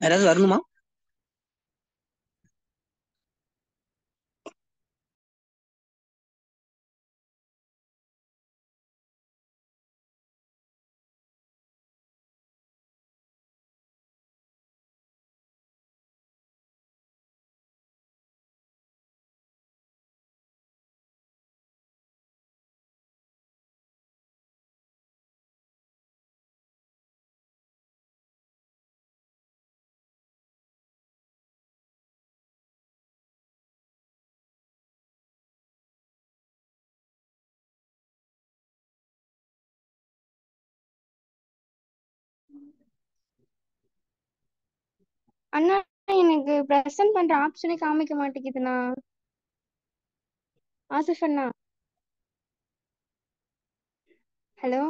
யாராவது வரணுமா? அண்ணா, எனக்கு ப்ரெசென்ட் பண்ற ஆப்ஷனே காமிக்க மாட்டேங்குதுண்ணா. ஆசிஃப் அண்ணா, ஹலோ.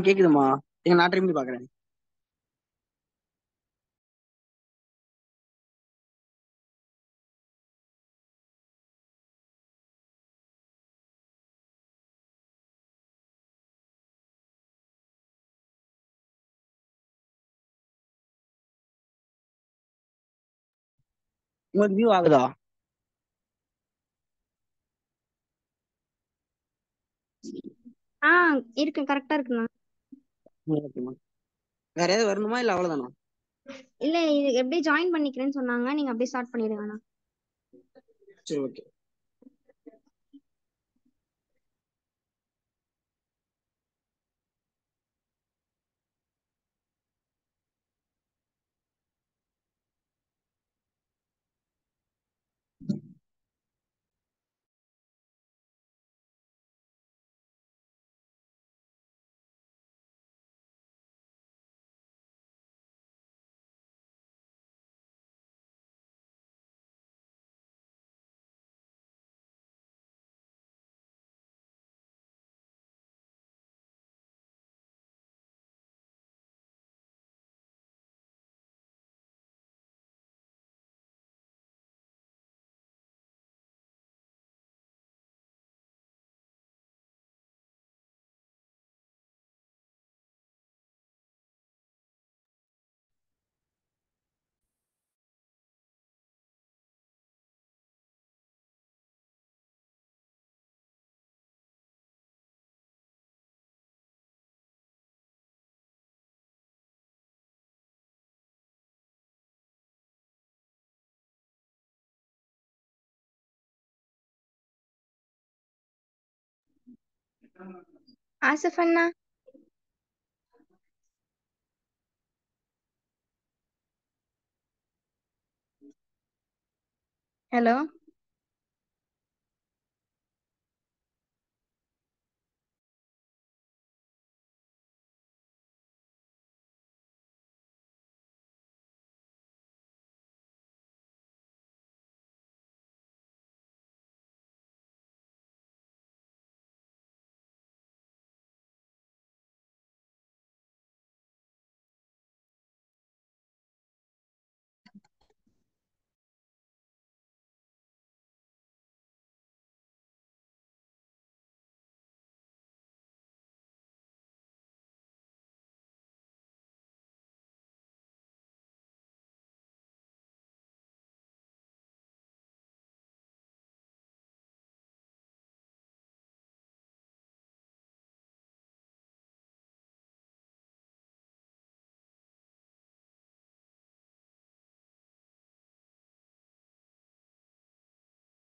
கேக்குதுமா. எங்க நான் ட்ரை பண்ணி பாக்குறேன். உங்களுக்கு வியூ ஆகுதா? ஆ, இருக்கு, கரெக்டா இருக்குண்ணா. ஓகேமா. வேற ஏதாவது வரணுமா இல்ல அவ்வளவுதானா? இல்ல, இது எப்படி ஜாயின் பண்ணிக்கிறேன்னு சொன்னாங்க, நீங்க அப்படியே ஸ்டார்ட் பண்ணிடுங்கண்ணா. சரி, ஓகே. ஆசிஃப் அண்ணா, ஹலோ.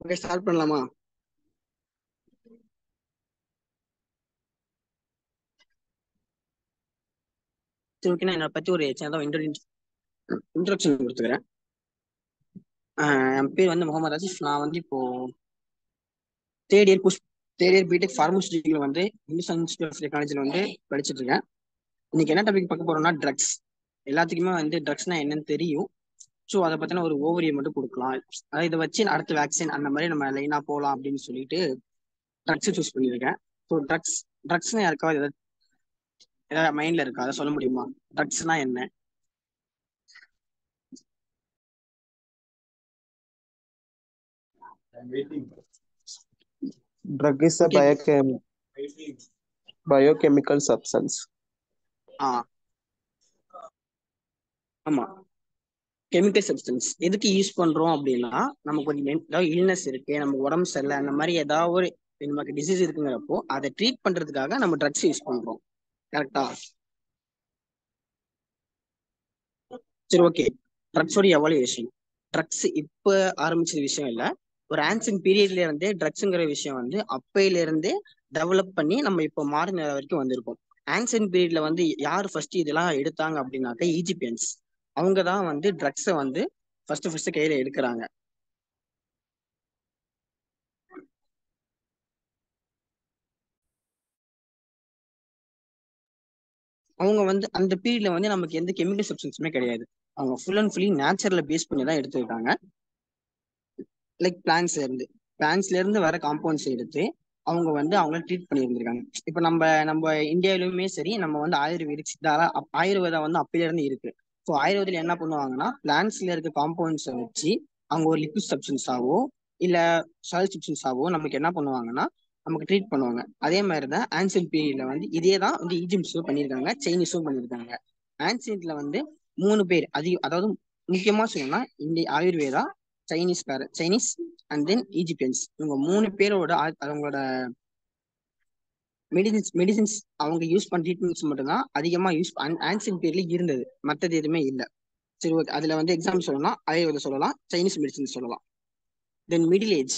ஓகே, ஸ்டார்ட் பண்ணலாமா? சரி, ஓகே. நான் என்னை பத்தி ஒரு சின்னதாக இன்ட்ரோடக்ஷன் கொடுத்துக்கிறேன். என் பேர் வந்து முகமது ஆசிஃப். நான் வந்து இப்போ third year third year BTech ஃபார்மசிட்டியில் வந்து இந்துஸ்தான் இன்ஸ்டியூட் ஆஃப் டெக்னாலஜியில் வந்து படிச்சுட்டு இருக்கேன். இன்னைக்கு என்ன டாபிக் பார்க்க போறோம்னா ட்ரக்ஸ். எல்லாத்துக்குமே வந்து ட்ரக்ஸ்னா என்னன்னு தெரியும். ஸோ அதை பத்தின ஒரு ஓவரியை மட்டும் கொடுக்கலாம். அதாவது இதை வச்சு அடுத்த வேக்சின் அந்த மாதிரி நம்ம லைனா போகலாம் அப்படின்னு சொல்லிட்டு ட்ரக்ஸ் சூஸ் பண்ணியிருக்கேன். ஸோ ட்ரக்ஸ்னா யாருக்காவது ஏதாவது மைண்ட்ல இருக்கா? அதை சொல்ல முடியுமா? ட்ரக்ஸ்னா என்ன? Drug is a okay. biochemical substance. ஆ ஆமா, கெமிக்கல் சப்ஸ்டன்ஸ் எதுக்கு யூஸ் பண்றோம் அப்படின்னா, நமக்கு ஒரு ஏதாவது இல்னஸ் இருக்கு, நம்ம உடம்பு சரியில்லை, அந்த மாதிரி ஏதாவது ஒரு நமக்கு டிசீஸ் இருக்குங்கிறப்போ அதை ட்ரீட் பண்றதுக்காக நம்ம ட்ரக்ஸ் யூஸ் பண்றோம். கரெக்டா? சரி, ஓகே. ட்ரக்ஸோட எவாலுவேஷன். ட்ரக்ஸ் இப்ப ஆரம்பிச்ச விஷயம் இல்ல. ஒரு ஆன்சியன்ட் பீரியட்ல இருந்தே ட்ரக்ஸ்ங்கிற விஷயம் வந்து அப்பையில இருந்தே டெவலப் பண்ணி நம்ம இப்போ மாடர்ன் வரைக்கும் வந்திருக்கோம். ஆன்சியன்ட் பீரியட்ல வந்து யார் ஃபர்ஸ்ட் இதெல்லாம் எடுத்தாங்க அப்படின்னாக்க ஈஜிப்தியன்ஸ். அவங்க தான் வந்து ட்ரக்ஸை வந்து ஃபர்ஸ்ட் கையில எடுக்கிறாங்க. அவங்க வந்து அந்த பீரியட்ல வந்து நமக்கு எந்த கெமிக்கல் சப்ஸ்டன்ஸுமே கிடையாது. அவங்க ஃபுல் அண்ட் ஃபுல்லி நேச்சுரலை பேஸ் பண்ணி தான் எடுத்திருக்காங்க. லைக் பிளான்ஸ்ல இருந்து வர காம்பவுண்ட்ஸ் எடுத்து அவங்க வந்து அவங்கள ட்ரீட் பண்ணியிருந்திருக்காங்க. இப்போ நம்ம நம்ம இந்தியாவிலுமே சரி, நம்ம வந்து ஆயுர்வேதிக் சித்தாரா ஆயுர்வேதம் வந்து அப்பயில இருந்து இருக்கு. ஸோ ஆயுர்வேதில் என்ன பண்ணுவாங்கன்னா, பிளான்ஸ்ல இருக்க காம்பவுண்ட்ஸை வச்சு அவங்க ஒரு லிக்விட் சப்ஸ்டன்ஸாவோ இல்ல சாலிட் சப்ஸ்டன்ஸாவோ நமக்கு என்ன பண்ணுவாங்கன்னா நமக்கு ட்ரீட் பண்ணுவாங்க. அதே மாதிரி தான் ஆன்சியன்ட் பீரியட்ல வந்து இதே தான் வந்து ஈஜிப்ட்ஸும் பண்ணியிருக்காங்க, சைனீஸும் பண்ணியிருக்காங்க. ஆன்சியன்ட்ல வந்து 3 பேர் அதாவது முக்கியமா சொல்லணும்னா இந்திய ஆயுர்வேதா, சைனீஸ் அண்ட் தென் ஈஜிப்தியன்ஸ். இவங்க 3 பேரோட அவங்களோட மெடிசின்ஸ் அவங்க யூஸ் பண்ண ட்ரீட்மெண்ட்ஸ் மட்டும்தான் அதிகமா ஆன்சியன்ட் பீரியட்ல இருந்தது. மற்றது எதுவுமே இல்லை. சரி, ஓகே. அதுல வந்து எக்ஸாம்பிள் சொல்லணும்னா ஆயுர்வேதம் சொல்லலாம், சைனீஸ் மெடிசின் சொல்லலாம். தென் மிடில் ஏஜ்.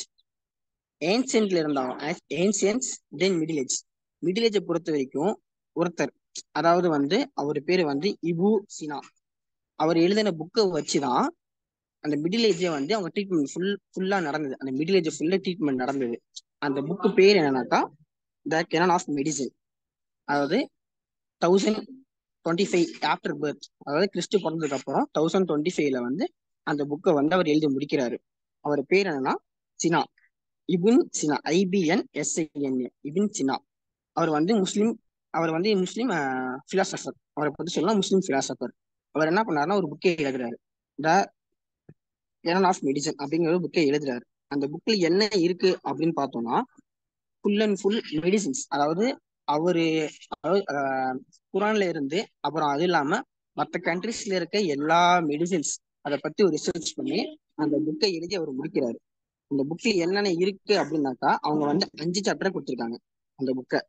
ஏன்சியன்ட்ல இருந்தாங்க ancients, then middle age. Middle ஏஜை பொறுத்த வரைக்கும் ஒருத்தர், அதாவது வந்து அவர் பேரு வந்து இபு சினா. அவர் எழுதின புக்கை வச்சுதான் அந்த மிடில் ஏஜே வந்து அவங்க ட்ரீட்மெண்ட் ஃபுல்லா நடந்தது. அந்த மிடில் ஏஜ் ஃபுல்லா ட்ரீட்மெண்ட் நடந்தது. அந்த புக்கு பேர் என்னன்னாக்கா த கெனான் ஆஃப் மெடிசன். அதாவது 1025 ஆஃப்டர் பர்த், அதாவது கிறிஸ்து பிறந்ததுக்கு அப்புறம் 1025ல வந்து அந்த புக்கை வந்து அவர் எழுதி முடிக்கிறாரு. அவர் பேர் என்னன்னா சினா, இபின் சினா, IBN SINA, இபின் சினா. அவர் வந்து முஸ்லீம். அவர் வந்து முஸ்லீம் பிலாசபர். அவரை பத்தி சொல்லலாம், முஸ்லீம் பிலாசபர். அவர் என்ன பண்ணாருன்னா ஒரு புக்கை எழுதுறாரு, த கெனான் ஆஃப் மெடிசன் அப்படிங்கிற ஒரு புக்கை எழுதுறாரு. அந்த புக்ல என்ன இருக்கு அப்படின்னு பார்த்தோம்னா ஃபுல் அண்ட் ஃபுல் மெடிசின்ஸ். அதாவது அவரு அதாவது குரான்ல இருந்து அப்புறம் அது இல்லாம மற்ற கண்ட்ரிஸ்ல இருக்க எல்லா மெடிசின்ஸ் அதை பத்தி ஒரு ரிசர்ச் பண்ணி அந்த புக்கை எழுதி அவர் முடிக்கிறாரு. இந்த புக்ல என்னென்ன இருக்கு அப்படின்னாக்கா அவங்க வந்து 5 சாப்டரை கொடுத்துருக்காங்க அந்த புக்கை.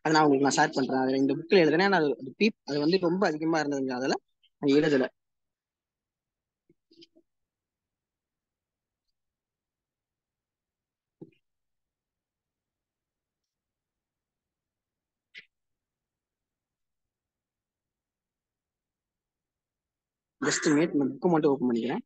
அதை நான் உங்களுக்கு ஷேர் பண்றேன். அதுல இந்த புக்ல எழுதுனேன். அது வந்து ரொம்ப அதிகமா இருந்ததுங்க, அதுல நான் எழுதல. ஜஸ்ட் மேட் இந்த புக்கை மட்டும் ஓப்பன் பண்ணிக்கிறேன்.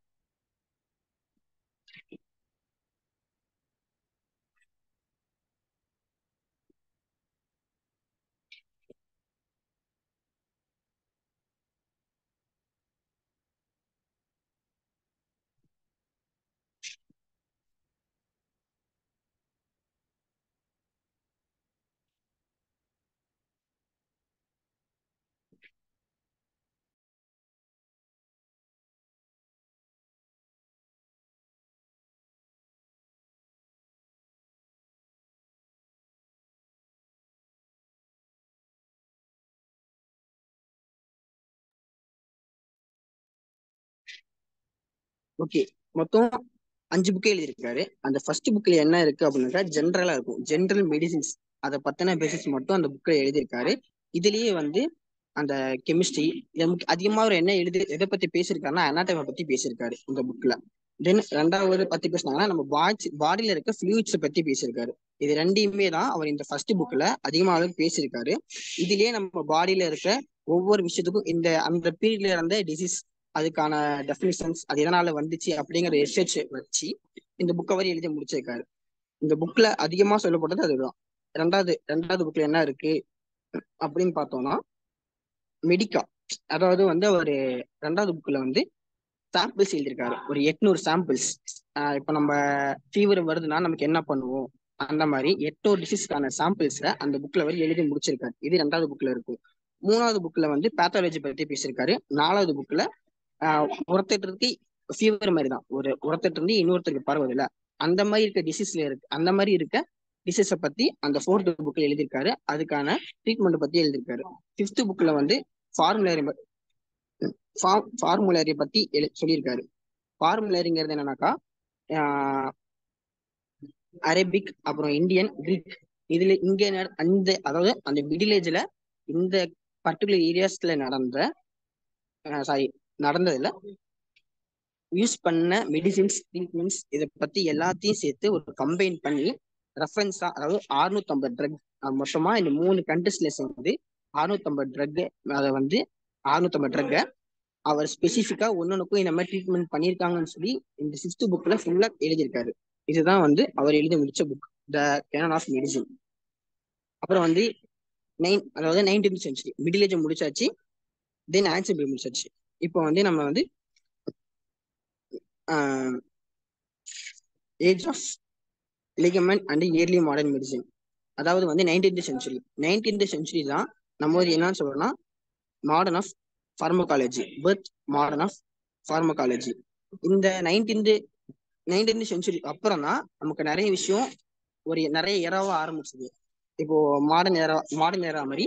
ஓகே. மொத்தம் 5 புக்கே எழுதியிருக்காரு. அந்த ஃபர்ஸ்ட் புக்ல என்ன இருக்கு அப்படின்னாக்கா ஜென்ரலா இருக்கும், ஜென்ரல் மெடிசின்ஸ் அதை பத்தின பேசிஸ் மட்டும் அந்த புக்ல எழுதியிருக்காரு. இதுலயே வந்து அந்த கெமிஸ்ட்ரி அதிகமா அவர் என்ன எதை பத்தி பேசியிருக்காருன்னா அனாட்டமி பத்தி பேசியிருக்காரு இந்த புக்ல. தென் ரெண்டாவது பத்தி பேசினாங்கன்னா நம்ம பாடியில இருக்க ஃப்ளூயிட்ஸை பத்தி பேசியிருக்காரு. இது ரெண்டையுமே தான் அவர் இந்த ஃபர்ஸ்ட் புக்ல அதிகமாக பேசியிருக்காரு. இதுலயே நம்ம பாடியில இருக்க ஒவ்வொரு விஷயத்துக்கும் அந்த பீரியட்ல இருந்த டிசீஸ், அதுக்கான டெஃபினிஷன்ஸ், அது எதனால வந்துச்சு அப்படிங்கிற ரிசர்ச் வச்சு இந்த புக்கை வரை எழுதி முடிச்சிருக்காரு. இந்த புக்ல அதிகமா சொல்லப்பட்டது அதுதான். ரெண்டாவது புக்ல என்ன இருக்கு அப்படின்னு பார்த்தோம்னா மெடிக்கா. அதாவது வந்து ஒரு ரெண்டாவது புக்ல வந்து சாம்பிள்ஸ் எழுதியிருக்காரு, ஒரு 800 சாம்பிள்ஸ். இப்போ நம்ம ஃபீவர் வருதுன்னா நமக்கு என்ன பண்ணுவோம், அந்த மாதிரி 800 டிசீஸ்க்கான சாம்பிள்ஸை அந்த புக்ல வரை எழுதி முடிச்சிருக்காரு. இது ரெண்டாவது புக்ல இருக்கும். மூணாவது புக்ல வந்து பேத்தாலஜி பத்தி பேசியிருக்காரு. நாலாவது புக்ல ஒருத்தருக்கு ஃபீவர் மாதிரி தான், ஒருத்தருக்கு இருந்து இன்னொருத்தருக்கு பரவுது இல்ல, அந்த மாதிரி இருக்க டிசீஸ்ல இருக்கு, அந்த மாதிரி இருக்க டிசீஸை பத்தி அந்த 4th புக்ல எழுதியிருக்காரு. அதுக்கான ட்ரீட்மெண்ட் பத்தி எழுதியிருக்காரு. 5th புக்ல வந்து ஃபார்முலரி ஃபார்முலரியை பத்தி சொல்லியிருக்காரு. ஃபார்முலரிங்கிறது என்னன்னாக்கா அரபிக், அப்புறம் இந்தியன், கிரீக், இதுல இங்க அந்த அதாவது அந்த மிடில் ஏஜ்ல இந்த பர்டிகுலர் ஏரியாஸ்ல நடந்ததுல யூஸ் பண்ண மெடிசின்ஸ், ட்ரீட்மெண்ட்ஸ், இதை பத்தி எல்லாத்தையும் சேர்த்து ஒரு கம்பைன் பண்ணி ரெஃபரன்ஸா, அதாவது 650 ட்ரக் மொத்தமா இந்த 3 கண்ட்ரிஸ்ல சேர்ந்து 650 ட்ரக், அதை வந்து 650 ட்ரக்கை அவர் ஸ்பெசிஃபிக்கா ஒன்னொன்னுக்கும் இந்த மாதிரி ட்ரீட்மெண்ட் பண்ணியிருக்காங்கன்னு சொல்லி இந்த 6th புக்ல ஃபுல்லா எழுதியிருக்காரு. இதுதான் வந்து அவர் எழுதி முடிச்ச book, the canon of medicine. அப்புறம் வந்து அதாவது 19th சென்ச்சுரி மிடில் ஏஜ் முடிச்சாச்சு, தென் ஆன்சிபிள் முடிச்சாச்சு. இப்போ வந்து நம்ம வந்து age of enlightenment and early modern medicine, அதாவது வந்து 19th சென்ச்சுரி தான் நம்ம வந்து என்னன்னு சொல்றோம்னா modern of pharmacology, birth modern of pharmacology. இந்த 19th சென்ச்சுரி அப்புறம் தான் நமக்கு நிறைய விஷயம் நிறைய ஏராவா ஆரம்பிச்சது. இப்போ மாடர்ன் ஏரா மாதிரி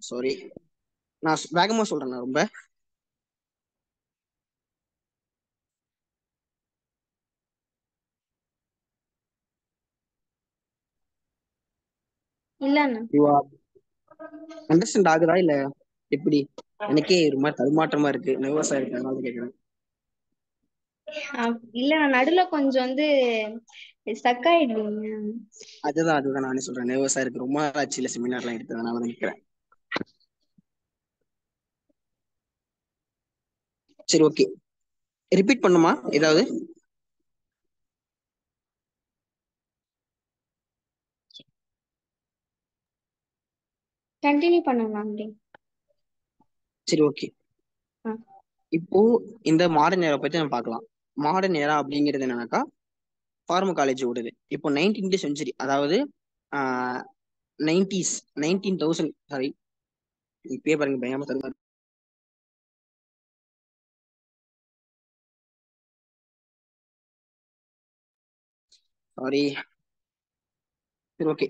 சாரி நான் வேகமா சொல்றேன். ரொம்ப அண்டர்ஸ்டாண்ட் ஆகுதா இல்ல எப்படி? எனக்கே ஒரு மாதிரி தடுமாற்றமா இருக்கு, நர்வஸா இருக்கு, அதனால கேக்குறேன். இல்ல, நான் நடுவுல கொஞ்சம் வந்து ஸ்டக் ஆயிடுவீங்க. அதுதான் நானே சொல்றேன், நர்வஸா இருக்கு, ரொம்ப நாள் ஆச்சு இல்ல செமினார்லாம் எடுத்து, அதனால நினைக்கிறேன். சரி, ஓகே, ரிப்பீட் பண்ணுமா ஏதாவது? கண்டினியூ பண்ணலாம். சரி, ஓகே. இப்போ இந்த மாடர்ன் ஏரா பத்தி நம்ம பார்க்கலாம். மாடர்ன் ஏரா அப்படிங்கிறது என்னன்னாக்கா ஃபார்மகாலஜி ஓடுது. இப்போ 19th சென்ச்சுரி, அதாவது 19,000 சாரி, இப்பயே பாருங்க பயங்கரமா தருவாரு. சாரி, சரி, ஓகே.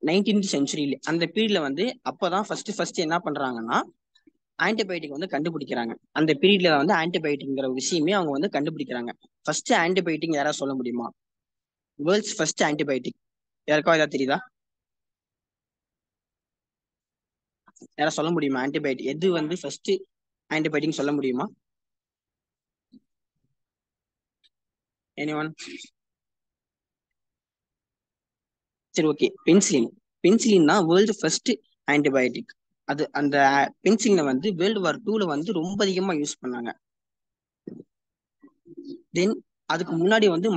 19th சென்ச்சுரியில அந்த பீரியட்ல வந்து அப்பதான் ஃபர்ஸ்ட் என்ன பண்றாங்கன்னா ஆன்டிபயோட்டிக் வந்து கண்டுபிடிக்கிறாங்க. அந்த பீரியட்ல வந்து ஆன்டிபயோட்டிக்ங்கிற விஷயமே அவங்க வந்து கண்டுபிடிக்கிறாங்க. ஃபர்ஸ்ட் ஆன்டிபயோட்டிக் யாராவது சொல்ல முடியுமா? வேர்ல்ட்ஸ் ஃபர்ஸ்ட் ஆன்டிபயோட்டிக் யாருக்கா ஏதாவது தெரியுதா? யாராவது சொல்ல முடியுமா? ஆன்டிபயோட்டிக் எது வந்து ஃபர்ஸ்ட் ஆன்டிபயோட்டிக் சொல்ல முடியுமா? எனிஒன்? சரி, ஓகே. பென்சிலின் தான் வேர்ல்டு ஃபர்ஸ்ட் ஆன்டிபயோட்டிக். அந்த பென்சிலினை வந்து வேர்ல்டு வார் 2ல வந்து ரொம்ப அதிகமா யூஸ் பண்ணாங்க. தென் அதுக்கு முன்னாடி வந்து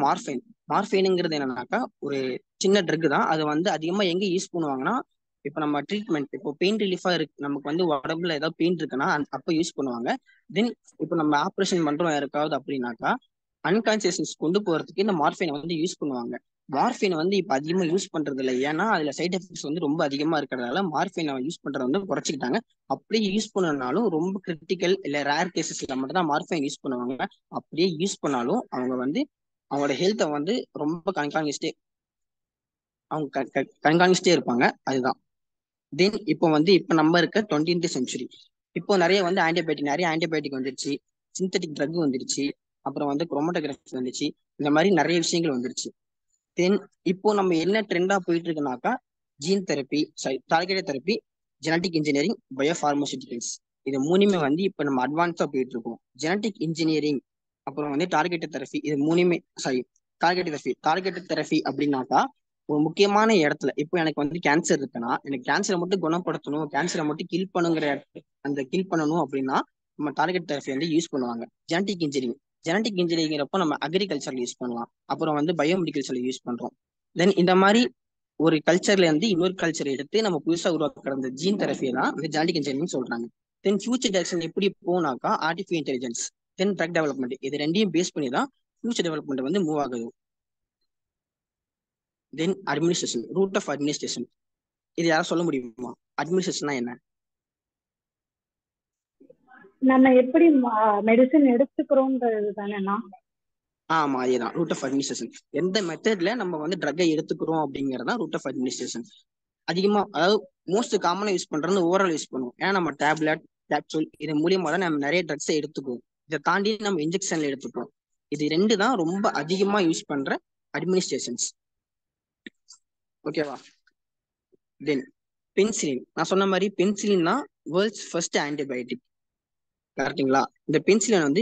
மார்ஃபைனுங்கிறது என்னன்னாக்கா ஒரு சின்ன ட்ரக் தான். அது வந்து அதிகமா எங்க யூஸ் பண்ணுவாங்கன்னா, இப்போ நம்ம ட்ரீட்மெண்ட், இப்போ பெயின் ரிலீஃபா இருக்கு, நமக்கு வந்து உடம்புல ஏதாவது பெயின் இருக்குன்னா அப்போ யூஸ் பண்ணுவாங்க. தென் இப்போ நம்ம ஆப்ரேஷன் பண்றோம் யாருக்காவது அப்படின்னாக்கா அன்கான்சியஸ்னஸ் கொண்டு போறதுக்கு இந்த மார்ஃபைனை வந்து யூஸ் பண்ணுவாங்க. மார்ஃபைனை வந்து இப்போ அதிகமா யூஸ் பண்றது இல்லை, ஏன்னா அதுல சைட் எஃபெக்ட்ஸ் வந்து ரொம்ப அதிகமா இருக்கிறதால மார்ஃபைனை யூஸ் பண்றதை வந்து குறைச்சிக்கிட்டாங்க. அப்படியே யூஸ் பண்ணனாலும் ரொம்ப கிரிட்டிக்கல் இல்ல ரேர் கேசஸ்ல மட்டும் தான் மார்ஃபைன் யூஸ் பண்ணுவாங்க. அப்படியே யூஸ் பண்ணாலும் அவங்க வந்து அவங்களோட ஹெல்த்தை வந்து ரொம்ப கண்காணிச்சுட்டே இருப்பாங்க. அதுதான். தென் இப்போ நம்ம இருக்க 20th சென்ச்சுரி, இப்போ நிறைய ஆன்டிபயோட்டிக் வந்துருச்சு, சிந்தட்டிக் ட்ரக் வந்துருச்சு, அப்புறம் வந்து குரோமட்டோகிராஃபி வந்துச்சு, இந்த மாதிரி நிறைய விஷயங்கள் வந்துருச்சு. தென் இப்போ நம்ம என்ன ட்ரெண்டா போயிட்டு இருக்குனாக்கா gene therapy, targeted therapy, genetic engineering, biopharmaceuticals, இது மூணுமே வந்து இப்போ நம்ம அட்வான்ஸா போயிட்டு இருக்கோம். ஜெனட்டிக் இன்ஜினியரிங், அப்புறம் வந்து டார்கெட்டட் தெரப்பி, இது மூணுமே டார்கெட்டட் தெரப்பி அப்படின்னாக்கா ஒரு முக்கியமான இடத்துல, இப்போ எனக்கு வந்து கேன்சர் இருக்குன்னா எனக்கு கேன்சரை மட்டும் குணப்படுத்தணும், கேன்சரை மட்டும் கில் பண்ணுங்கிற அந்த கில் பண்ணணும் அப்படின்னா நம்ம டார்கெட் தெரப்பி வந்து யூஸ் பண்ணுவாங்க. ஜெனட்டிக் இன்ஜினியரிங்கிறப்போ நம்ம அக்ரிகல்ச்சர்ல யூஸ் பண்ணலாம், அப்புறம் வந்து பயோமெடிக்கல்ஸ்ல யூஸ் பண்றோம். தென் இந்த மாதிரி ஒரு கல்ச்சர்ல இருந்து இன்னொரு கல்ச்சர் எடுத்து நம்ம புதுசா உருவாக்க இந்த ஜீன் தெரப்பியை தான் வந்து ஜெனடிக் இன்ஜினியரிங் சொல்றாங்க. தென் ஃபியூச்சர் டைரக்ஷன் எப்படி போனாக்கா ஆர்டிஃபிஷியல் இன்டெலிஜென்ஸ், தென் ட்ரக் டெவலப்மெண்ட், இது ரெண்டையும் பேஸ் பண்ணி தான் ஃபியூச்சர் டெவலப்மெண்ட் வந்து மூவ் ஆகுது. தென் அட்மினிஸ்ட்ரேஷன், ரூட் ஆஃப் அட்மினிஸ்ட்ரேஷன். இது யாரும் சொல்ல முடியுமா? அட்மினிஸ்ட்ரேஷனா என்ன? நம்ம எப்படி மெடிசன் எடுத்துக்கிறோம்ன்றது தானேண்ணா? ஆமா, அதேதான் ரூட் ஆஃப் அட்மினிஸ்ட்ரேஷன். எந்த மெத்தட்ல நம்ம வந்து ட்ரக்கை எடுத்துக்கிறோம் அப்படிங்கறதா ரூட் ஆஃப் அட்மினிஸ்ட்ரேஷன். அதிகமா, அதாவது மோஸ்ட் காமனா யூஸ் பண்றது ஓரல் யூஸ் பண்ணுவோம். ஏன்னா நம்ம டேப்லெட், கேப்சூல் இது மூலியமா தான் நம்ம நிறைய ட்ரக்ஸை எடுத்துக்குவோம். இதை தாண்டி நம்ம இன்ஜெக்ஷன்ல எடுத்துப்போம். இது ரெண்டு தான் ரொம்ப அதிகமா யூஸ் பண்ற அட்மினிஸ்ட்ரேஷன்ஸ். ஓகேவா? தென் பென்சிலின். நான் சொன்ன மாதிரி பென்சிலின் தான் வேர்ல்ட்ஸ் ஃபர்ஸ்ட் ஆன்டிபயோட்டிக். கரெக்டுங்களா? இந்த பென்சிலின் வந்து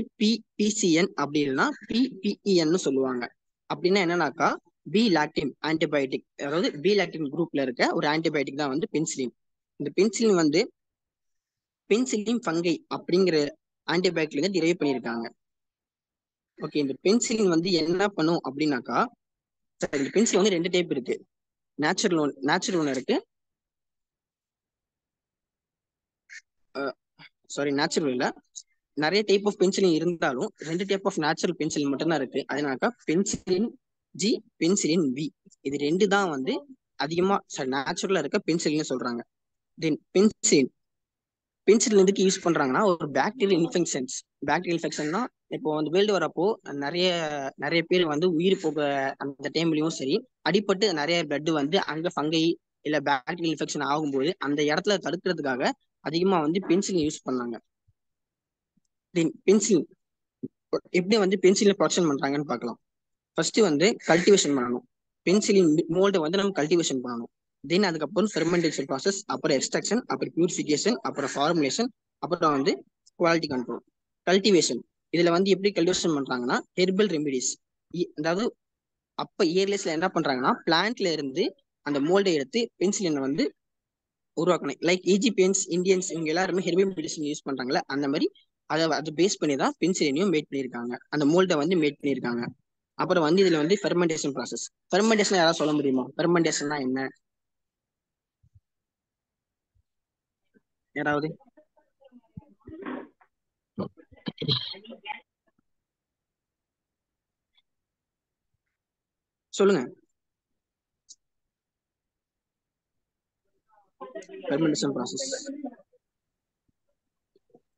பிசிஎன் அப்படி இல்லைன்னா பிபிஇஎன்னு சொல்லுவாங்க. அப்படின்னா என்னன்னாக்கா பி லாக்டின் ஆன்டிபயோட்டிக், அதாவது பி லாக்டின் குரூப்ல இருக்க ஒரு ஆன்டிபயோட்டிக் தான் வந்து பென்சிலின். இந்த பென்சிலின் வந்து பென்சிலின் ஃபங்கை அப்படிங்கிற ஆன்டிபயோட்டிக்ல இருந்து டிரைவ் பண்ணியிருக்காங்க. ஓகே, இந்த பென்சிலின் வந்து என்ன பண்ணும் அப்படின்னாக்கா, இந்த பென்சிலின் வந்து ரெண்டு டைப் இருக்கு. நேச்சுரல் ஒன்று இருக்கு, நேச்சுரல் இல்ல, நிறைய டைப் ஆஃப் பென்சிலின் இருந்தாலும் ரெண்டு டைப் ஆஃப் நேச்சுரல் பென்சிலின் மட்டும்தான் இருக்கு. அதனாக்கா பென்சிலின் ஜி, பென்சிலின் வி, இது ரெண்டு தான் வந்து அதிகமா நேச்சுரலா இருக்க பென்சிலின் சொல்றாங்க. தென் பென்சிலின் எதுக்கு யூஸ் பண்றாங்கன்னா, ஒரு பாக்டீரியல் இன்ஃபெக்ஷன்னா இப்போ வந்து வேர்ல்டு வரப்போ நிறைய பேர் வந்து உயிர் போக அந்த டைம்லயும் சரி, அடிப்பட்டு நிறைய பிளட் வந்து அங்க ஃபங்கை இல்ல பாக்டீரியல் இன்ஃபெக்ஷன் ஆகும்போது அந்த இடத்துல தடுக்கிறதுக்காக அதிகமா வந்து பென்சிலின் யூஸ் பண்ணாங்க. தென் பென்சிலின் எப்படி வந்து பென்சிலின் ப்ரொடக்ஷன் பண்றாங்கன்னு பார்க்கலாம். ஃபர்ஸ்ட் வந்து கல்டிவேஷன் பண்ணணும். பென்சிலின் மோல்டை வந்து நம்ம கல்டிவேஷன் பண்ணணும். தென் அதுக்கப்புறம் ஃபெர்மெண்டேஷன் ப்ராசஸ், அப்புறம் எக்ஸ்ட்ராக்ஷன், அப்புறம் பியூரிஃபிகேஷன், அப்புறம் ஃபார்முலேஷன், அப்புறம் வந்து குவாலிட்டி கண்ட்ரோல். கல்டிவேஷன், இதுல வந்து எப்படி கல்டிவேஷன் பண்றாங்கன்னா ஹெர்பல் ரெமிடிஸ், அதாவது அப்ப இயர்லியஸ்ல என்ன பண்றாங்கன்னா பிளான்ட்ல இருந்து அந்த மோல்டை எடுத்து பென்சிலினை வந்து உருவாக்கணும். லைக் ஈஜிப்சியன்ஸ், இந்தியன்ஸ் இவங்க எல்லாருமே ஹெர்பல் மெடிசன் யூஸ் பண்றாங்கல்ல, அந்த மாதிரி அதை பேஸ் பண்ணி தான் பென்சிலினையும் மேட் பண்ணியிருக்காங்க, அந்த மோல்டை வந்து மேட் பண்ணியிருக்காங்க. அப்புறம் வந்து இதுல வந்து ஃபெர்மெண்டேஷன் ப்ராசஸ். ஃபெர்மெண்டேஷன் யாராவது சொல்ல முடியுமா? ஃபெர்மெண்டேஷன்னா என்ன? யாராவது சொல்லுங்க. ஃபெர்மெண்டேஷன் ப்ராசஸ்,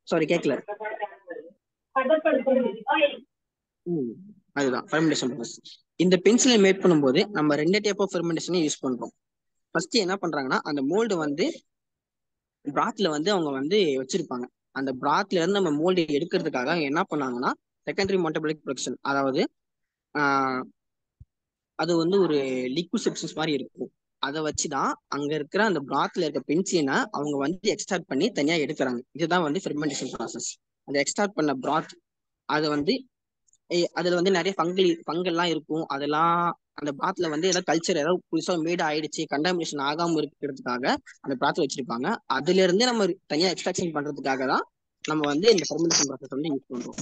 சாரி கேட்கல. அதுதான் ஃபெர்மெண்டேஷன் ப்ராசஸ். இந்த பென்சிலை மேட் பண்ணும்போது நம்ம ரெண்டு டைப் ஆஃப் ஃபெர்மெண்டேஷனை யூஸ் பண்றோம். ஃபர்ஸ்ட் என்ன பண்றாங்கன்னா, அந்த மோல்டு வந்து பிராத்ல வந்து அவங்க வந்து வச்சிருப்பாங்க. அந்த பிராத்ல இருந்து நம்ம மோல்டு எடுக்கிறதுக்காக என்ன பண்ணாங்கன்னா செகண்டரி மெட்டபாலிக் ப்ரொடக்ஷன், அதாவது அது வந்து ஒரு லிக்விட் சப்ஸ்டன்ஸ் மாதிரி இருக்கும். அதை வச்சுதான் அங்க இருக்கிற அந்த பிராத்ல இருக்க பென்சிலினை அவங்க வந்து எக்ஸ்ட்ராக்ட் பண்ணி தனியா எடுக்கிறாங்க. இதுதான் வந்து ஃபெர்மெண்டேஷன் ப்ராசஸ். அந்த எக்ஸ்ட்ராக்ட் பண்ண பிராத் அது வந்து அதுல வந்து நிறைய ஃபங்கல்லாம் இருக்கும். அதெல்லாம் அந்த பிராத்ல வந்து ஏதாவது கல்ச்சர் ஏதாவது புதுசா மேட் ஆயிடுச்சு, கண்டாமினேஷன் ஆகாம இருக்கிறதுக்காக அந்த பிராத்ல வச்சிருப்பாங்க. அதுல இருந்து நம்ம தனியா எக்ஸ்ட்ராக்ஷன் பண்றதுக்காக தான் நம்ம வந்து இந்த ஃபெர்மெண்டேஷன் ப்ராசஸ் வந்து யூஸ் பண்றோம்.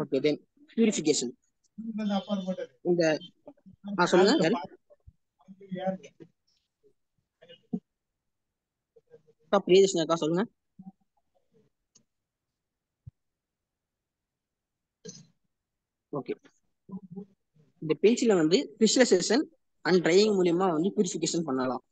ஓகே, தென் பியூரிஃபிகேஷன். இந்த சொல்லுங்க பிரியதர்ஷினி அக்கா, சொல்லுங்க. ஓகே, இந்த பென்சிலை வந்து கிறிஸ்டலைசேஷன் அண்ட் ட்ரையிங் மூலியமா வந்து பியூரிஃபிகேஷன் பண்ணலாம்.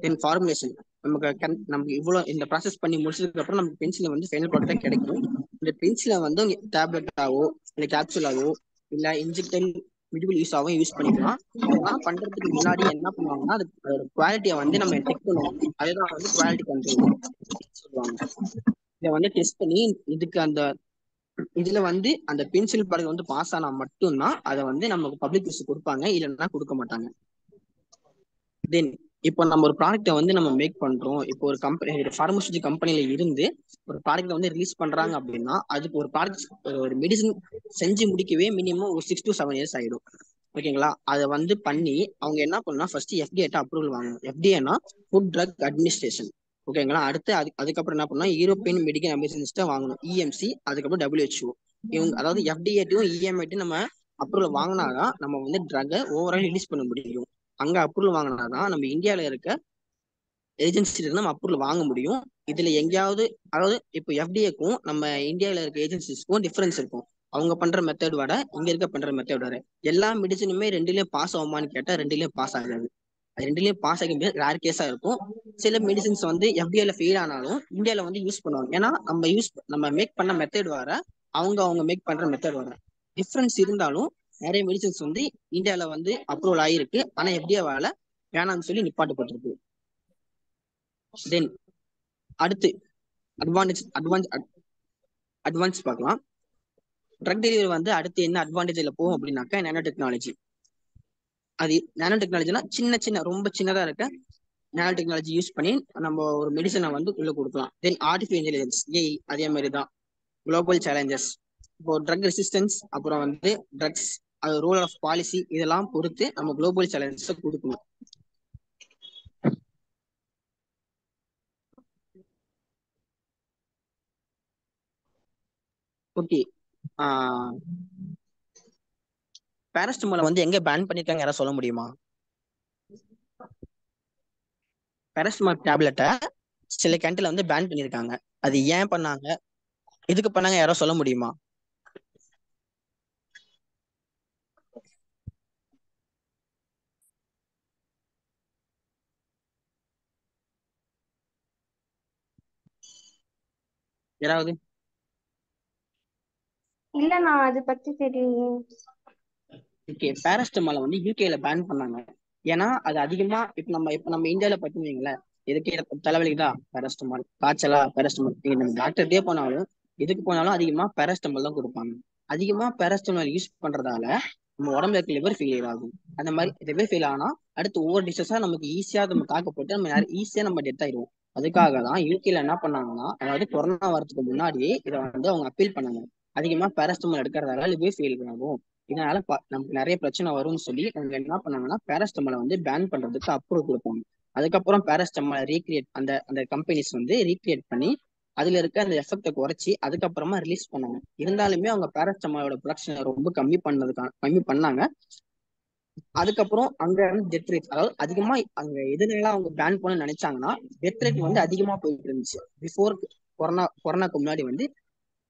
தென் ஃபார்முலேஷன், நமக்கு இவ்வளவு இந்த ப்ராசஸ் பண்ணி முடிச்சதுக்கு அப்புறம் நமக்கு பென்சிலை வந்து ஃபைனல் ப்ராடக்டா கிடைக்கும். இந்த பென்சிலை வந்து டேப்லெட்டாவோ இல்லை கேப்சூலாவோ இல்லை இன்ஜெக்டல் மெடிக்கல் யூஸ் பண்ணிக்கலாம். இதெல்லாம் பண்றதுக்கு முன்னாடி என்ன பண்ணுவாங்கன்னா அதோட குவாலிட்டியை வந்து நம்ம செக் பண்ணுவோம். அதுதான் வந்து குவாலிட்டி கண்ட்ரோல் சொல்லுவாங்க. இதை வந்து டெஸ்ட் பண்ணி இதுல வந்து அந்த பென்சில் ப்ராடக்ட் வந்து பாஸ் ஆனா மட்டும்தான் அதை வந்து நமக்கு பப்ளிக் யூஸ் கொடுப்பாங்க, இல்லைன்னா கொடுக்க மாட்டாங்க. தென் இப்போ நம்ம ஒரு ப்ராடக்ட்டை வந்து நம்ம மேக் பண்றோம். இப்போ ஒரு ஃபார்மசூட்டிக்கல் கம்பெனில இருந்து ஒரு ப்ராடக்ட்டை வந்து ரிலீஸ் பண்றாங்க அப்படின்னா அதுக்கு ஒரு ப்ராடக்ட், ஒரு மெடிசன் செஞ்சு முடிக்கவே மினிமம் ஒரு 6 to 7 years ஆயிடும். ஓகேங்களா? அதை வந்து பண்ணி அவங்க என்ன பண்ணா ஃபர்ஸ்ட் எஃப்டிஏ அப்ரூவல் வாங்கணும். எஃப்டிஏனா ஃபுட் ட்ரக் அட்மினிஸ்ட்ரேஷன். ஓகேங்களா? அடுத்து அதுக்கப்புறம் என்ன பண்ணா யூரோப்பியன் மெடிக்கல் அட்மினிஸ்ட்ரேஷன் வாங்கணும், இஎம்சி. அதுக்கப்புறம் WHO. இவங்க அதாவது எஃப்டிஏட்டும் இஎம்ஐட்டும் நம்ம அப்ரூவல் வாங்கினாதான் நம்ம வந்து ட்ரக்கை ஓவரால் ரிலீஸ் பண்ண முடியும். அங்க அப்ரூவல் வாங்கினாதான் நம்ம இந்தியாவில இருக்க ஏஜென்சில நம்ம அப்ரூவல் வாங்க முடியும். இதுல எங்கேயாவது, அதாவது இப்போ எஃப்டிஏக்கும் நம்ம இந்தியாவில இருக்க ஏஜென்சிஸ்க்கும் டிஃபரன்ஸ் இருக்கும். அவங்க பண்ற மெத்தட் வர இங்க இருக்க பண்ற மெத்தட் வர எல்லா மெடிசனுமே ரெண்டுலயும் பாஸ் ஆகுமான்னு கேட்டா ரெண்டுலயும் பாஸ் ஆகாது. அது ரெண்டுலயும் பாஸ் ஆக முடியாது, ரேர் கேஸா இருக்கும். சில மெடிசின்ஸ் வந்து எஃப்டிஏல ஃபெயில் ஆனாலும் இந்தியால வந்து யூஸ் பண்ணுவாங்க. ஏன்னா நம்ம மேக் பண்ண மெத்தட் வர அவங்க மேக் பண்ற மெத்தட் வர டிஃபரன்ஸ் இருந்தாலும் நிறைய மெடிசின்ஸ் வந்து இந்தியால வந்து அப்ரூவல் ஆயிருக்கு. ஆனா எஃப்டிஏவால வேணாம்னு சொல்லி நிப்பாட்டப்பட்டிருக்கு. தென் அடுத்து அட்வான்ஸ் பார்க்கலாம். ட்ரக் டெலிவரி வந்து அடுத்து என்ன அட்வான்டேஜ்ல போகும் அப்படின்னாக்கா நானோ டெக்னாலஜி. அது நானோ டெக்னாலஜினா சின்ன ரொம்ப சின்னதா இருக்க நானோ டெக்னாலஜி யூஸ் பண்ணி நம்ம ஒரு மெடிசனை வந்து உள்ள கொடுக்கலாம். தென் ஆர்டிஃபிஷியல் இன்டெலிஜென்ஸ் ஏஐ அதே மாதிரி தான். குளோபல் சேலஞ்சஸ் இப்போ ட்ரக் ரெசிஸ்டன்ஸ் அப்புறம் வந்து ட்ரக்ஸ் அது ரூல் ஆஃப் பாலிசி இதெல்லாம் பொறுத்து நம்ம குளோபல் சேலஞ்சஸை கொடுக்கணும். ஓகே, பேராசிட்டமாலை வந்து எங்க பேன் பண்ணிருக்காங்க யாராவது சொல்ல முடியுமா? பேராசிட்டமால் டேப்லெட்டை சில கண்ட்ரில வந்து பேன் பண்ணிருக்காங்க. அது ஏன் பண்ணாங்க, எதுக்கு பண்ணாங்க, யாராவது சொல்ல முடியுமா? யாராவது? இல்ல நான் அதை பத்தி தெரியலையே. ஓகே, பேராசிட்டமாலை வந்து யூகேல பேன் பண்ணாங்க. ஏன்னா அது அதிகமா இப்ப நம்ம இந்தியாவில பார்த்தீங்களா, எதுக்கு தலைவலிக்குதா பேராசிட்டமால், காய்ச்சலா பேராசிட்டமால், நீங்க நம்ம டாக்டர்கிட்டே போனாலும் எதுக்கு போனாலும் அதிகமா பேராசிட்டமால் தான் கொடுப்பாங்க. அதிகமா பேராசிட்டமால் யூஸ் பண்றதால நம்ம உடம்புல இருக்க லிவர் ஃபெயிலியர் ஆகும். அந்த மாதிரி லிவர் ஃபெயில் ஆனா அடுத்து ஒவ்வொரு டிஷஸா நமக்கு ஈஸியா நம்ம தாக்கப்பட்டு நம்ம ஈஸியா நம்ம டெத் ஆயிடுவோம். அதுக்காக தான் யூகேல என்ன பண்ணாங்கன்னா, அதாவது கொரோனா வரதுக்கு முன்னாடியே இதை வந்து அவங்க அப்பீல் பண்ணாங்க. அதிகமா பேராசிட்டமால் எடுக்கிறதால லிவர் ஃபெயிலியர் ஆகும், இதனால நமக்கு நிறைய பிரச்சனை வரும்னு சொல்லி அவங்க என்ன பண்ணாங்கன்னா பேராசிட்டமாலை வந்து பேன் பண்றதுக்கு அப்ரூவ் கொடுப்பாங்க. அதுக்கப்புறம் பேராசிட்டமாலை ரீக்ரியேட் அந்த அந்த கம்பெனிஸ் வந்து ரீக்ரியேட் பண்ணி அதுல இருக்க அந்த எஃபெக்டை குறைச்சி அதுக்கப்புறமா ரிலீஸ் பண்ணாங்க. இருந்தாலுமே அவங்க பேராசிட்டமாலோட ப்ரொடக்ஷனை ரொம்ப கம்மி பண்ணாங்க. அதுக்கப்புறம் அங்க இருந்து டெத் ரேட், அதாவது அதிகமா அங்க எதுனால அவங்க பேன் பண்ண நினைச்சாங்கன்னா டெத் ரேட் வந்து அதிகமா போயிட்டு இருந்துச்சு. பிஃபோர் கொரோனாக்கு முன்னாடி வந்து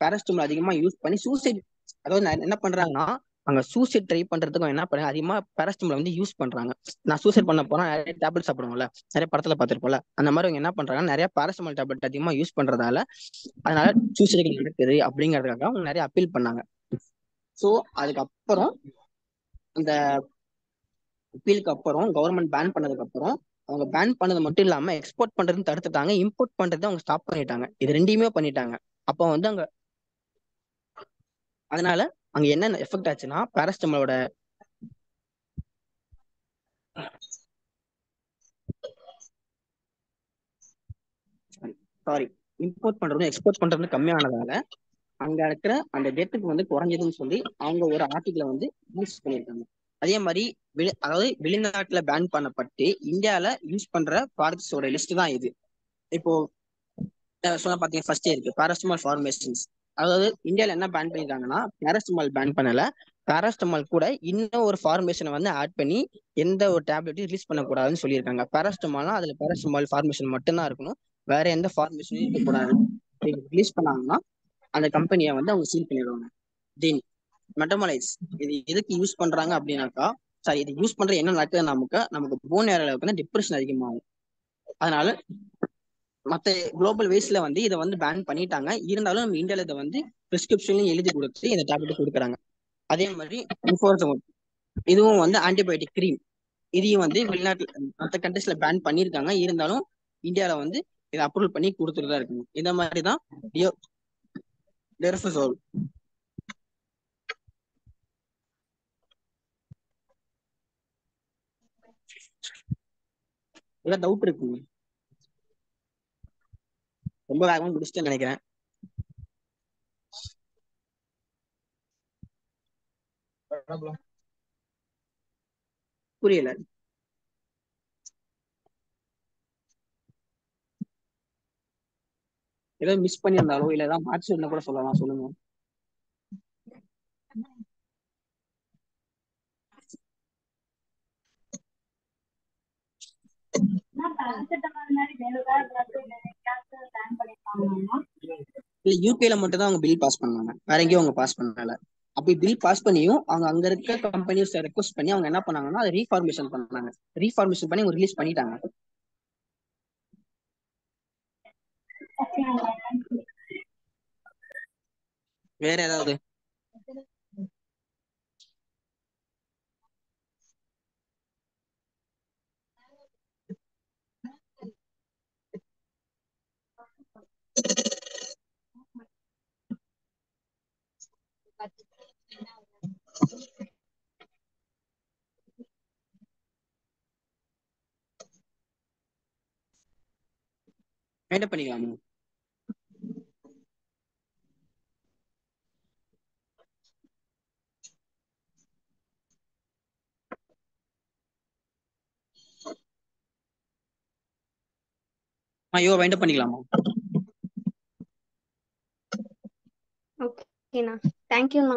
பேராசிட்டமால் அதிகமா யூஸ் பண்ணி சூசைட், அதாவது என்ன பண்றாங்கன்னா அங்க சூசைட் ட்ரை பண்றதுக்கு என்ன பண்ண அதிகமா பேராசிட்டமால் வந்து யூஸ் பண்றாங்க. நான் சூசைட் பண்ண போறேன், நிறைய டேப்லெட் சாப்பிடுவோம்ல, நிறைய படத்துல பார்த்திருப்போம்ல, அந்த மாதிரி அவங்க என்ன பண்றாங்க நிறைய பேராசிட்டமால் டேப்லெட் அதிகமா யூஸ் பண்றதால அதனால சூசைட் நடக்குது அப்படிங்கிறதுக்காக அவங்க நிறைய அப்பீல் பண்ணாங்க. ஸோ அதுக்கப்புறம் அந்த அப்பீலுக்கு அப்புறம் கவர்மெண்ட் பேன் பண்ணதுக்கு அப்புறம் அவங்க பேன் பண்ணது மட்டும் இல்லாம எக்ஸ்போர்ட் பண்றதுன்னு தடுத்துட்டாங்க, இம்போர்ட் பண்றது அவங்க ஸ்டாப் பண்ணிட்டாங்க. இது ரெண்டையுமே பண்ணிட்டாங்க. அப்போ வந்து அங்க அதனால அங்க என்ன எஃபெக்ட் ஆச்சுன்னா பேராசிட்டமாலோட இம்போர்ட் பண்றதும் எக்ஸ்போர்ட் பண்றதும் கம்மியானதால அங்க இருக்கிற அந்த டெத்துக்கு வந்து குறைஞ்சதுன்னு சொல்லி அவங்க ஒரு ஆர்டிகிள வந்து யூஸ் பண்ணியிருக்காங்க. அதே மாதிரி அதாவது வெளிநாட்டுல பேன் பண்ணப்பட்டு இந்தியால யூஸ் பண்ற ப்ராடக்ட்ஸோட லிஸ்ட் தான் இது. இப்போ சொல்ல பாத்தீங்கன்னா ஃபர்ஸ்ட் இருக்கு பேராசிட்டமால் ஃபார்மேஷன்ஸ். அதாவது இந்தியால என்ன பேன் பண்ணிருக்காங்கன்னா பேராசிட்டமால் பேன் பண்ணல, பேராசிட்டமால் கூட இன்னும் ஒரு ஃபார்மேஷனை வந்து ஆட் பண்ணி எந்த ஒரு டேப்லெட்டையும் ரிலீஸ் பண்ணக்கூடாதுன்னு சொல்லியிருக்காங்க. பேராசிட்டமால்னா அதுல பேராசிட்டமால் ஃபார்மேஷன் மட்டும்தான் இருக்கணும், வேற எந்த ஃபார்மேஷனும் இருக்கக்கூடாது. ரிலீஸ் பண்ணாங்கன்னா அந்த கம்பெனியை வந்து அவங்க சீல் பண்ணிடுவாங்க. தென் மெட்டமாலைஸ், இது எதுக்கு யூஸ் பண்றாங்க அப்படின்னாக்கா, இது யூஸ் பண்ற என்ன நடக்குது, நமக்கு போன் ஏரியால வந்து டிப்ரெஷன் அதிகமாகும். அதனால மற்ற குளோபல் வேஸ்ல வந்து இதை வந்து பேன் பண்ணிட்டாங்க. இருந்தாலும் நம்ம இந்தியாவில இதை வந்து பிரிஸ்கிரிப்ஷன்லையும் எழுதி கொடுத்து இந்த டேப்லெட் கொடுக்குறாங்க. அதே மாதிரி இதுவும் வந்து ஆன்டிபயோட்டிக் கிரீம், இதையும் வந்து வெளிநாட்டுல மற்ற கண்ட்ரிஸ்ல பேன் பண்ணியிருக்காங்க. இருந்தாலும் இந்தியாவில வந்து இதை அப்ரூவல் பண்ணி கொடுத்துட்டு தான் இருக்காங்க. இந்த மாதிரி தான் டெர்ஃபசோல். ஏதாவது டவுட் இருக்குங்க? ரொம்ப வேகமா முடிச்சுட்டு நினைக்கிறேன். புரியல. ஏதோ மிஸ் பண்ணியிருந்தாலோ இல்ல ஏதாவது மாற்றி இருந்தா கூட சொல்லலாம், சொல்லுங்க. இல்ல யூகேல மட்டும் தான் அவங்க பில் பாஸ் பண்ணாங்க, வேற எங்கேயும் அவங்க பாஸ் பண்ணல. அப்படி பில் பாஸ் பண்ணியும் அவங்க அங்க இருக்க கம்பெனிஸ் ரெக்வஸ்ட் பண்ணி அவங்க என்ன பண்ணாங்கன்னா அதை ரீஃபார்மேஷன் பண்ணாங்க. ரீஃபார்மேஷன் பண்ணி அவங்க ரிலீஸ் பண்ணிட்டாங்க. ஓகேங்களா? வேற ஏதாவது? என்ன பண்ணிக்கலாமா? ஐயோ வைண்ட் பண்ணிக்கலாமா? ஓகேண்ணா, தேங்க்யூண்ணா.